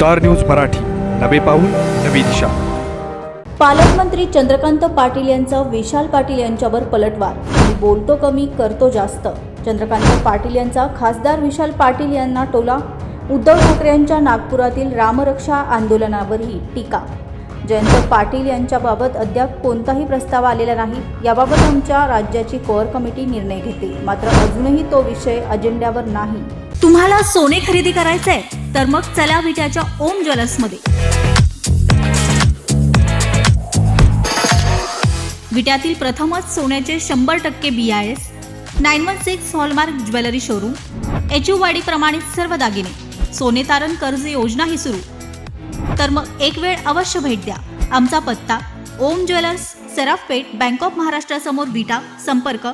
Star news Marathi, नवे पाऊल नवी दिशा। पालकमंत्री चंद्रकांत पाटील यांचा विशाल पाटील यांच्यावर पलटवार। मी बोलतो कमी करतो जास्त। चंद्रकांत पाटील यांचा खासदार विशाल पाटील यांना टोला। उद्धव ठाकरे यांच्या नागपुरातील रामरक्षा आंदोलनावरही टीका। जयंत पाटील यांच्याबाबत अद्याप कोणताही प्रस्ताव आलेला नाही। याबाबत आमच्या राज्याची कोअर कमिटी निर्णय घेते, मात्र अजूनही तो विषय अजेंड्यावर नाही। तुम्हाला सोने खरेदी करायचंय तर मग चला विट्याच्या ओम ज्वेलर्समध्ये। विट्यातील प्रथमच सोन्याचे 100% BIS 916 hallmark jewellery showroom. HUID प्रमाणित सर्व दागिने, सोने तारण कर्ज योजनाही सुरू। तर मग एक वेळ अवश्य भेट द्या। आमचा पत्ता ओम ज्वेलर्स, सराफपेठ, बँक ऑफ महाराष्ट्र समोर विटा। संपर्क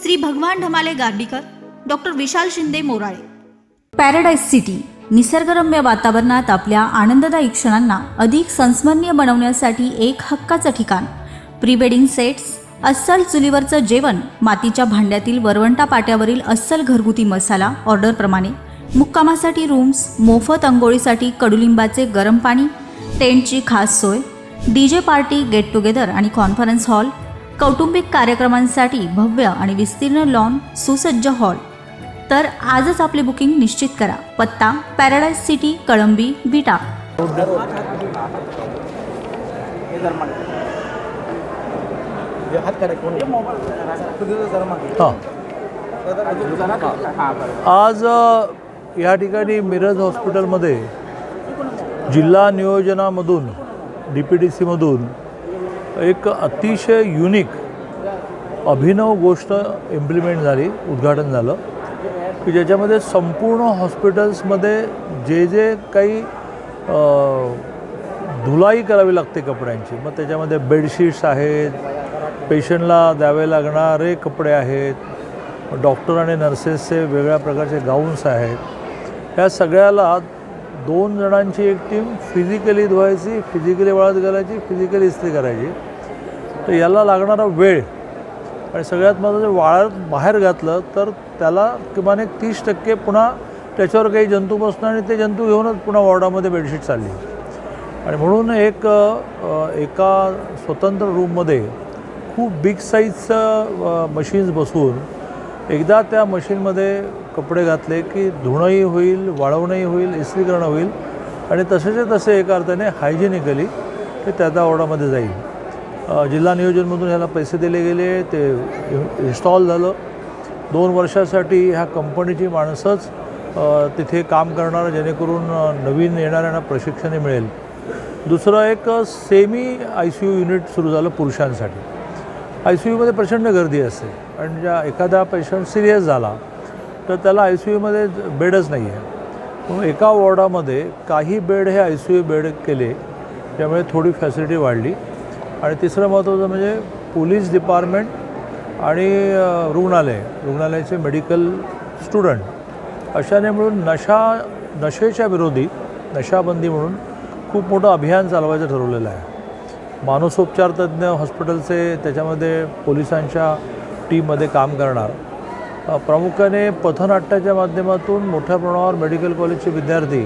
श्री भगवान ढमाले गार्डीकर, डॉक्टर विशाल शिंदे मोराळे। पॅराडाईज सिटी निसर्गरम्य वातावरणात आपल्या आनंददायी क्षणांना अधिक संस्मरणीय बनवण्यासाठी एक हक्काचं ठिकाण। प्री वेडिंग सेट्स, अस्सल चुलीवरचं जेवण, मातीच्या भांड्यातील वरवंटा पाट्यावरील अस्सल घरगुती मसाला ऑर्डरप्रमाणे, मुक्कामासाठी रूम्स, मोफत अंघोळीसाठी कडुलिंबाचे गरम पाणी, टेंटची खास सोय, DJ पार्टी, गेट टुगेदर आणि कॉन्फरन्स हॉल, कौटुंबिक कार्यक्रमांसाठी भव्य आणि विस्तीर्ण लॉन, सुसज्ज हॉल। तर आजच आपली बुकिंग निश्चित करा। पत्ता पॅराडाईज सिटी, कळंबी, विटा। आज या ठिकाणी मिरज हॉस्पिटलमध्ये जिल्हा नियोजनामधून DPTCमधून एक अतिशय युनिक अभिनव गोष्ट इम्प्लिमेंट झाली, उद्घाटन झालं की ज्याच्यामध्ये संपूर्ण हॉस्पिटल्समध्ये जे काही धुलाई करावी लागते कपड्यांची, मग त्याच्यामध्ये बेडशीट्स आहेत, पेशंटला द्यावे लागणारे कपडे आहेत, डॉक्टर आणि नर्सेसचे वेगळ्या प्रकारचे गाऊन्स आहेत, ह्या सगळ्याला 2 जणांची एक टीम फिजिकली धुवायची, फिजिकली वाळत घालायची, फिजिकली इस्त्री करायची। तर याला लागणारा वेळ आणि सगळ्यात महत्त्वाचं, वाळत बाहेर घातलं तर त्याला किमान एक 30% पुन्हा त्याच्यावर काही जंतू बसणं आणि ते जंतू घेऊनच पुन्हा वॉर्डामध्ये बेडशीट चालली। आणि म्हणून एका स्वतंत्र रूममध्ये खूप बिग साईजचं मशीन्स बसवून एकदा त्या मशीनमध्ये कपडे घातले की धुणंही होईल, वाळवणंही होईल, इस्त्री करणं होईल आणि तसेच्या तसे एका अर्थाने हायजेनिकली ते त्या वॉर्डामध्ये जाईल। जिल्हा नियोजनमधून ह्याला पैसे दिले गेले, ते इन्स्टॉल झालं। 2 वर्षासाठी ह्या कंपनीची माणसंच तिथे काम करणार, जेणेकरून नवीन येणाऱ्यांना प्रशिक्षणही मिळेल। दुसरं एक सेमी ICU युनिट सुरू झालं पुरुषांसाठी। ICUमध्ये प्रचंड गर्दी असते आणि ज्या एखादा पेशंट सिरियस झाला तर त्याला ICUमध्ये बेडच नाही आहे, म्हणून एका वॉर्डामध्ये काही बेड हे ICU बेड केले, त्यामुळे थोडी फॅसिलिटी वाढली। आणि तिसरं महत्त्वाचं म्हणजे पोलीस डिपार्टमेंट आणि रुग्णालयाचे मेडिकल स्टुडंट अशाने मिळून नशेच्या विरोधी नशाबंदी म्हणून खूप मोठं अभियान चालवायचं ठरवलेलं आहे। मानसोपचार तज्ज्ञ हॉस्पिटलचे त्याच्यामध्ये पोलिसांच्या टीममध्ये काम करणार, प्रामुख्याने पथनाट्याच्या माध्यमातून मोठ्या प्रमाणावर मेडिकल कॉलेजचे विद्यार्थी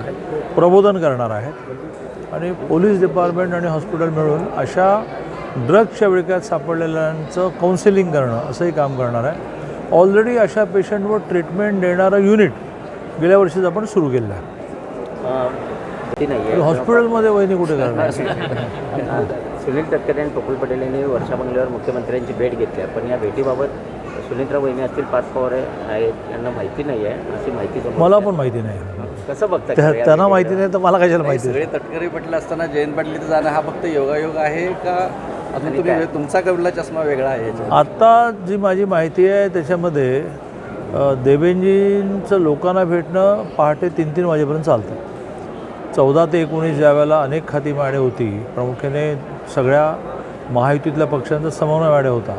प्रबोधन करणार आहेत आणि पोलीस डिपार्टमेंट आणि हॉस्पिटल मिळून अशा ड्रग्सच्या विळख्यात सापडलेल्यांचं काउन्सिलिंग करणं असंही काम करणार आहे। ऑलरेडी अशा पेशंटवर ट्रीटमेंट देणारं युनिट गेल्या वर्षीच आपण सुरू केलं आहे। हॉस्पिटलमध्ये वहिनी कुठे करणार? सुनील तटकरे आणि प्रफुल्ल पटेल यांनी वर्षा बंगल्यावर मुख्यमंत्र्यांची भेट घेतली आहे, पण या भेटीबाबत सुनीलराव वहिनी असतील, पाच पवार आहेत, यांना माहिती नाही आहे अशी माहिती मला पण माहिती नाही। कसं बघता? त्यांना माहिती नाही तर मला कशाला माहिती? सगळे तटकरे पटेल असताना जयंत पाटील इथं जाणं हा फक्त योगायोग आहे का अजून तुम्ही तुमचा कबला चष्मा वेगळा आहे? आता जी माझी माहिती आहे त्याच्यामध्ये देवेंजींचं लोकांना भेटणं पहाटे 3-3 वाजेपर्यंत चालतं। 14 ते 19 ज्यावेळेला अनेक खाती माडे होती, प्रामुख्याने सगळ्या महायुतीतल्या पक्षांचा समन्वय वाडे होता,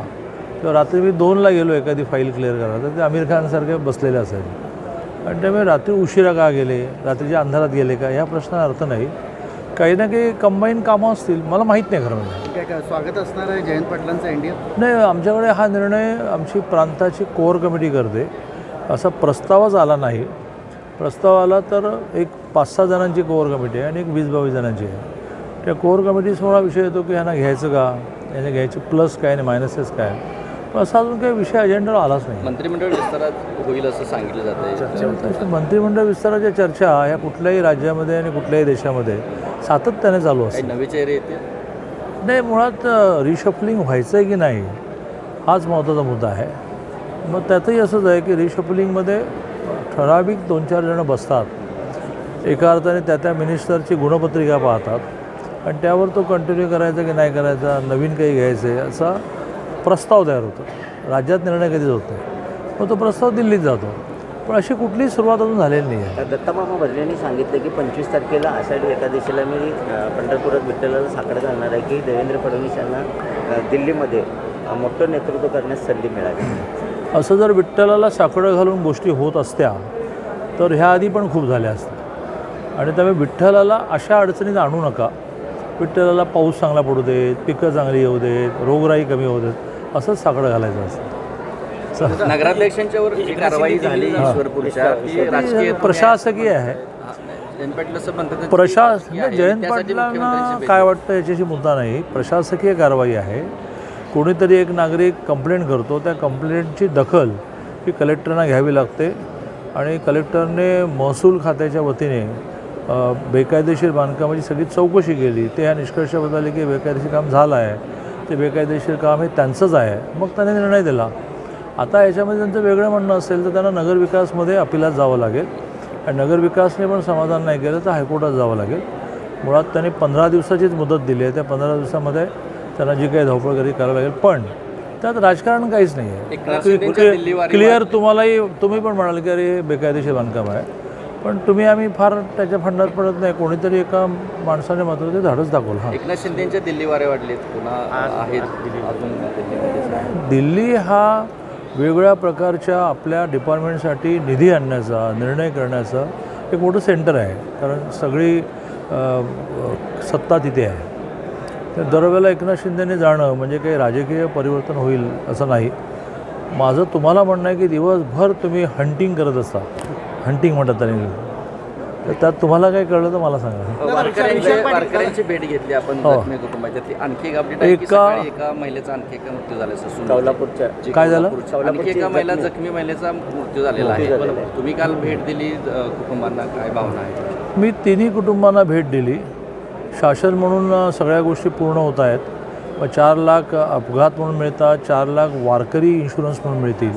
तेव्हा रात्री मी 2ला गेलो एखादी फाईल क्लिअर करायला, तर ते आमिर खानसारखे बसलेले असायचे। आणि त्यामुळे रात्री उशिरा का गेले, रात्रीच्या अंधारात गेले का, ह्या प्रश्नाला अर्थ नाही। काही ना काही कंबाईन कामं असतील, मला माहीत नाही खरं म्हणजे। काय स्वागत असणार आहे जयंत पाटलांचं इंडिया? नाही, आमच्याकडे हा निर्णय आमची प्रांताची कोअर कमिटी करते, असा प्रस्तावच आला नाही। प्रस्ताव आला तर एक 5-6 जणांची कोअर कमिटी आहे आणि एक 20-22 जणांची आहे. त्या कोअर कमिटीसमोर हा विषय येतो की ह्यांना घ्यायचं का, याने घ्यायचे प्लस काय आणि मायनसेस काय, पण असा अजून काही विषय अजेंडावर आलाच नाही. मंत्रिमंडळ विस्तारात होईल असं सांगितलं जातं. मंत्रिमंडळ विस्ताराच्या चर्चा ह्या कुठल्याही राज्यामध्ये आणि कुठल्याही देशामध्ये सातत्याने चालू असतात. नवे चेहरे येते. नाही, मुळात रिशफलिंग व्हायचं आहे की नाही हाच महत्त्वाचा मुद्दा आहे. मग त्यातही असंच आहे की रिशफलिंगमध्ये ठराविक 2-4 जणं बसतात, एका अर्थाने त्या मिनिस्टरची गुणपत्रिका पाहतात आणि त्यावर तो कंटिन्यू करायचा की नाही करायचा, नवीन काही घ्यायचं आहे असा प्रस्ताव तयार होतो. राज्यात निर्णय कधीच होत नाही, मग तो प्रस्ताव दिल्लीत जातो. पण अशी कुठलीही सुरुवात अजून झालेली नाही आहे. दत्तामामा भरलेंनी सांगितलं की 25 तारखेला आषाढी एकादशीला मी पंढरपुरात विठ्ठलाला साकडं घालणार आहे की देवेंद्र फडणवीस यांना दिल्लीमध्ये मोठं नेतृत्व करण्यास संधी मिळाली. असं जर विठ्ठलाला साकडं घालून गोष्टी होत असत्या तर ह्या आधी पण खूप झाल्या असत्या आणि त्यामुळे विठ्ठलाला अशा अडचणीत आणू नका. विठ्ठलाला पाऊस चांगला पडू देत, पिकं चांगली येऊ देत, रोगराई कमी होऊ देत, असंच साकडं घालायचं असतं. नगराध्यक्षांच्यावर जी कारवाई झाली ईश्वरपूरच्या ती राजकीय प्रशासकीय आहे. जयंत पाटील असं म्हणतात जयंत पाटलांना काय वाटतं याच्याशी मुद्दा नाही. प्रशासकीय कारवाई आहे. कोणीतरी एक नागरिक कंप्लेंट करतो, त्या कंप्लेंटची दखल ही कलेक्टरना घ्यावी लागते आणि कलेक्टरने महसूल खात्याच्या वतीने बेकायदेशीर बांधकामाची सगळी चौकशी केली. ते ह्या निष्कर्षावर आले की बेकायदेशीर काम झालं आहे, ते बेकायदेशीर काम हे त्यांचंच आहे. मग त्याने निर्णय दिला. आता याच्यामध्ये त्यांचं वेगळं म्हणणं असेल तर त्यांना नगरविकासमध्ये अपिलात जावं लागेल आणि नगरविकासने पण समाधान नाही केलं तर हायकोर्टात जावं लागेल. मुळात त्यांनी 15 दिवसाचीच मुदत दिली आहे. त्या 15 दिवसामध्ये त्यांना जी काही धावपळ करावी लागेल, पण त्यात राजकारण काहीच नाही आहे. क्लिअर तुम्ही पण म्हणाल की अरे हे बेकायदेशीर बांधकाम आहे, पण आम्ही फार त्याच्या फंडात पडत नाही. कोणीतरी एका माणसाने मात्र ते धाडस दाखवलं. हां, एकनाथ शिंदेच्या दिल्ली वारे वाढलेत पुन्हा आहेत अजून. दिल्ली हा वेगवेगळ्या प्रकारच्या आपल्या डिपार्टमेंटसाठी निधी आणण्याचा, निर्णय करण्याचा एक मोठं सेंटर आहे. कारण सगळी सत्ता तिथे आहे. तर दरवेळेला एकनाथ शिंदेने जाणं म्हणजे काही राजकीय परिवर्तन होईल असं नाही. माझं तुम्हाला म्हणणं आहे की दिवसभर तुम्ही हंटिंग करत असता. हंटिंग म्हणतात त्यांनी, तर त्यात तुम्हाला काही कळलं तर मला सांगा. वारकऱ्यांची भेट घेतली आपण जखमी कुटुंबाच्या. आणखी एक अपडेट आहे की सकाळी एका महिलेचा आणखी एका मृत्यू झाला. सोलापूरच्या काय झालं? आणखी एका महिला जखमी महिलेचा मृत्यू झालेला आहे. तुम्ही काल भेट दिली कुटुंबांना, काय भावना आहे? मी तिन्ही कुटुंबांना भेट दिली. शासन म्हणून सगळ्या गोष्टी पूर्ण होत आहेत. मग 4 लाख अपघात म्हणून मिळतात, 4 लाख वारकरी इन्शुरन्स म्हणून मिळतील.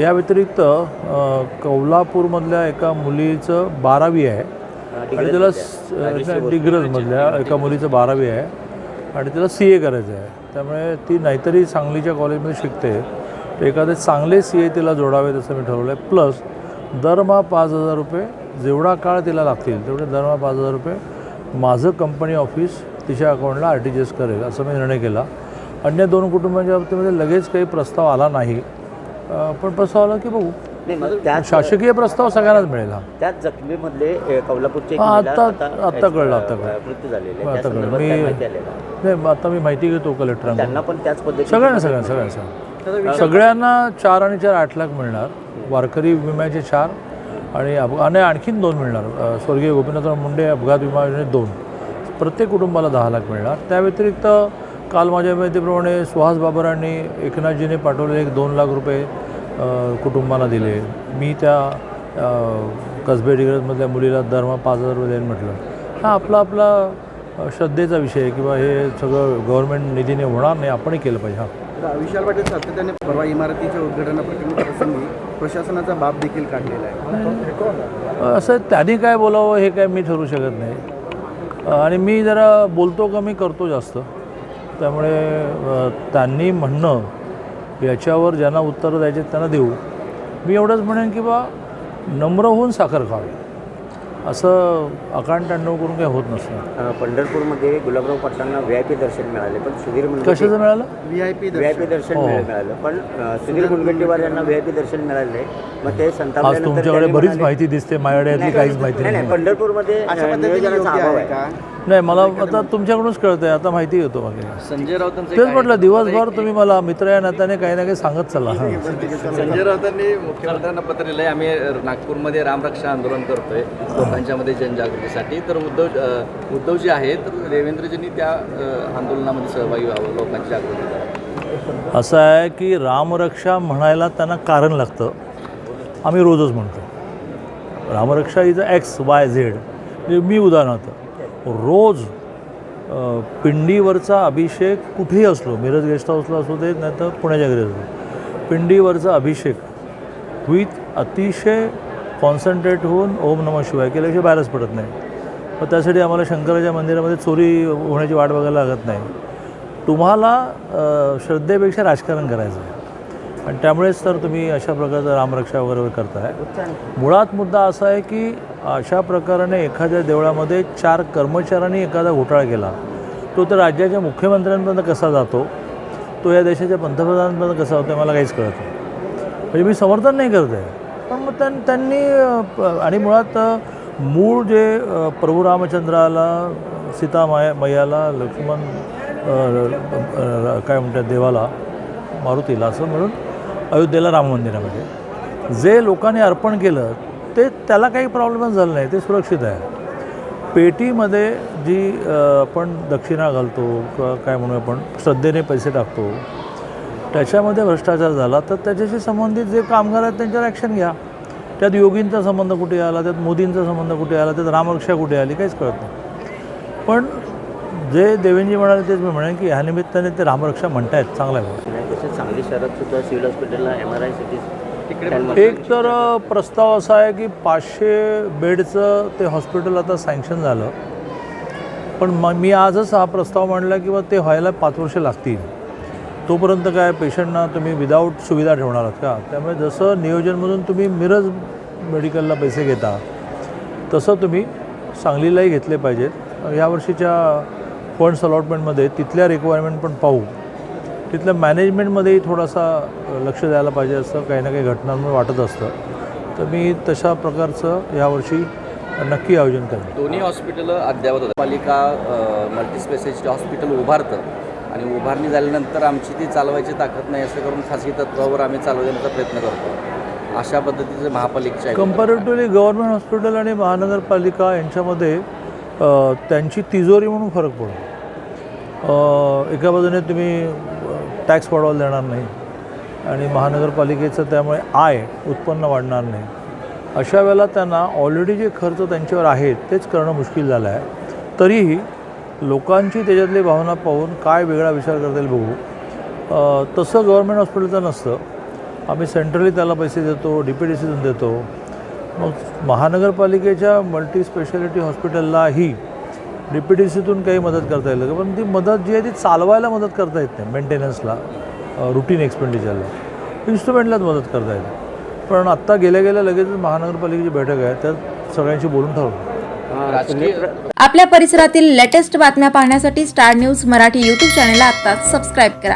या व्यतिरिक्त कोल्हापूरमधल्या एका मुलीचं 12वी आहे आणि त्याला डिग्रजमधल्या एका मुलीचं 12वी आहे आणि त्याला CA करायचं आहे. त्यामुळे ती नाहीतरी सांगलीच्या कॉलेजमध्ये शिकते, तर एखादे चांगले CA तिला जोडावेत असं मी ठरवलं आहे. प्लस दरमहा 5,000 रुपये, जेवढा काळ तिला लागतील तेवढे दरमहा 5,000 रुपये माझं कंपनी ऑफिस तिच्या अकाउंटला RTGS करेल असं मी निर्णय केला. अन्य 2 कुटुंबांच्या बाबतीमध्ये लगेच काही प्रस्ताव आला नाही, पण प्रस्ताव आला की बघू. शासकीय प्रस्ताव सगळ्यांनाच मिळेल. त्याच जखमीमधले कोल्हापूरचे आता कळलं मृत्यू झालेले आता कळलं. नाही, आता मी माहिती घेतो कलेक्टरांना. त्यांना पण त्याच पद्धतीने सगळ्यांना 4 आणि 4 8 लाख मिळणार. वारकरी विम्याचे 4 आणि आणखीन 2 मिळणार. स्वर्गीय गोपीनाथराव मुंडे अपघात विमा योजनेत 2. प्रत्येक कुटुंबाला 10 लाख मिळणार. त्या व्यतिरिक्त काल माझ्या माहितीप्रमाणे सुहास बाबरांनी एकनाथजीने पाठवलेले 2 लाख रुपये कुटुंबांना दिले. मी त्या कसबे डिग्रजमधल्या मुलीला दरमहा 5,000 रुपये द्यायला म्हटलं. हा आपला श्रद्धेचा विषय आहे किंवा हे सगळं गव्हर्नमेंट निधीने होणार नाही, आपणही केलं पाहिजे. हां, विशाल पाटील सातत्याने परवा इमारतीच्या उद्घाटनाप्रसंगी प्रशासनाचा बाब देखील काढलेला आहे. असं त्यांनी काय बोलावं हे काय मी ठरवू शकत नाही आणि मी जरा बोलतो कमी करतो जास्त. त्यामुळे त्यांनी म्हणणं याच्यावर ज्यांना उत्तरं द्यायचे त्यांना देऊ. मी एवढंच म्हणेन की बा नम्र होऊन साखर खावी, असं अकांतांडव करून काही होत नसतं. पंढरपूरमध्ये गुलाबराव पाटलांना VIP दर्शन मिळाले, पण सुधीर कशाचं मिळालं? VIP दर्शन मिळालं, पण सुधीर मुनगंटीवार यांना VIP दर्शन मिळालं नाही. मग ते संतापल्यानंतर आज तुमच्याकडे बरीच माहिती दिसते, माझ्याकडे यातली काहीच माहिती नाही. पंढरपूरमध्ये नियोजनाचा अभाव आहे. नाही, मला आता तुमच्याकडूनच कळतं आहे, आता माहिती घेतो मग. संजय राऊतांचं तेच म्हटलं, दिवसभर तुम्ही मला मित्र या नात्याने काही ना काही सांगत चला. हां, संजय राऊतांनी मुख्यमंत्र्यांना पत्र लिहिलं आहे, आम्ही नागपूरमध्ये रामरक्षा आंदोलन करतोय लोकांच्यामध्ये जनजागृतीसाठी. तर उद्धवजी आहेत, तर देवेंद्रजींनी त्या आंदोलनामध्ये सहभागी व्हावं, लोकांची जागृती करावी. असं आहे की रामरक्षा म्हणायला त्यांना कारण लागतं. आम्ही रोजच म्हणतो रामरक्षा इज XYZ. मी उदाहरणार्थ रोज पिंडीवरचा अभिषेक कुठेही असलो, मिरज गेस्ट हाऊसला असू दे नाही तर पुण्याच्या घरी असो, पिंडीवरचा अभिषेक विथ अतिशय कॉन्सन्ट्रेट होऊन ओम नमः शिवाय केल्याशिवाय बाहेरच पडत नाही. मग त्यासाठी आम्हाला शंकराच्या मंदिरामध्ये चोरी होण्याची वाट बघायला लागत नाही. तुम्हाला श्रद्धेपेक्षा राजकारण करायचं आहे आणि त्यामुळेच तर तुम्ही अशा प्रकारचं रामरक्षा वगैरे करताय. मुळात मुद्दा असा आहे की अशा प्रकाराने एखाद्या देवळामध्ये 4 कर्मचाऱ्यांनी एखादा घोटाळा केला, तो तर राज्याच्या मुख्यमंत्र्यांपर्यंत कसा जातो, तो या देशाच्या पंतप्रधानांपर्यंत कसा होतो, मला काहीच कळत नाही. म्हणजे मी समर्थन नाही करत आहे, पण मग त्यांनी आणि मुळात मूळ जे प्रभू रामचंद्राला, सीता मैयाला, लक्ष्मण काय म्हणतात देवाला, मारुतीला असं म्हणून अयोध्येला राम मंदिरामध्ये जे लोकांनी अर्पण केलं ते त्याला काही प्रॉब्लेमच झाला नाही, ते सुरक्षित आहे. पेटीमध्ये जी आपण दक्षिणा घालतो किंवा काय म्हणू आपण श्रद्धेने पैसे टाकतो, त्याच्यामध्ये भ्रष्टाचार झाला तर त्याच्याशी संबंधित जे कामगार आहेत त्यांच्यावर ॲक्शन घ्या. त्यात योगींचा संबंध कुठे आला, त्यात मोदींचा संबंध कुठे आला, त्यात रामरक्षा कुठे आली, काहीच कळत नाही. पण जे देवेंद्रजी म्हणाले तेच मी म्हणेन की ह्या निमित्ताने ते रामरक्षा म्हणतायत, चांगलं आहे. तसेच सांगली शहरात सुद्धा सिव्हिल हॉस्पिटलला MRI CT एक तर प्रस्ताव असा आहे की 500 बेडचं ते हॉस्पिटल आता सँक्शन झालं, पण मी आजच हा प्रस्ताव मांडला की बा ते व्हायला 5 वर्ष लागतील. तोपर्यंत काय पेशंटना तुम्ही विदाऊट सुविधा ठेवणार आहात का? त्यामुळे जसं नियोजनमधून तुम्ही मिरज मेडिकलला पैसे घेता तसं तुम्ही सांगलीलाही घेतले पाहिजेत. यावर्षीच्या फंड्स अलॉटमेंटमध्ये तिथल्या रिक्वायरमेंट पण पाहू, तिथल्या मॅनेजमेंटमध्येही थोडासा लक्ष द्यायला पाहिजे असं काही ना काही घटनांमुळे वाटत असतं. तर मी तशा प्रकारचं यावर्षी नक्की आयोजन करेन. दोन्ही हॉस्पिटल अद्यावत होतं. पालिका मल्टीस्पेशालिटी हॉस्पिटल उभारतं आणि उभारणी झाल्यानंतर आमची ती चालवायची ताकद नाही असं करून खाजगी तत्त्वावर आम्ही चालवण्याचा प्रयत्न करतो. अशा पद्धतीचं महापालिकेच्या कम्पॅरेटिव्हली गव्हर्नमेंट हॉस्पिटल आणि महानगरपालिका यांच्यामध्ये त्यांची तिजोरी म्हणून फरक पडतो. एका बाजूने तुम्ही टॅक्स वाढवायला देणार नाही आणि महानगरपालिकेचं त्यामुळे उत्पन्न वाढणार नाही. अशा वेळेला त्यांना ऑलरेडी जे खर्च त्यांच्यावर आहेत तेच करणं मुश्किल झालं आहे. तरीही लोकांची त्याच्यातली भावना पाहून काय वेगळा विचार करता येईल बघू. तसं गव्हर्नमेंट हॉस्पिटलचं नसतं. आम्ही सेंट्रली त्याला पैसे देतो, DPDCतून देतो. मग महानगरपालिकेच्या मल्टीस्पेशालिटी हॉस्पिटललाही DPDCतून काही मदत करता येईल, पण ती मदत जी आहे ती चालवायला मदत करता येत नाही, मेंटेनन्सला, रुटीन एक्सपेंडिचरला, इन्स्ट्रुमेंटलाच मदत करता येते. पण आत्ता गेल्या लगेच महानगरपालिकेची बैठक आहे, त्यात सगळ्यांशी बोलून ठरवलं. आपल्या परिसरातील लेटेस्ट बातम्या पाहण्यासाठी स्टार न्यूज मराठी यूट्यूब चॅनलला आत्ताच सबस्क्राईब करा.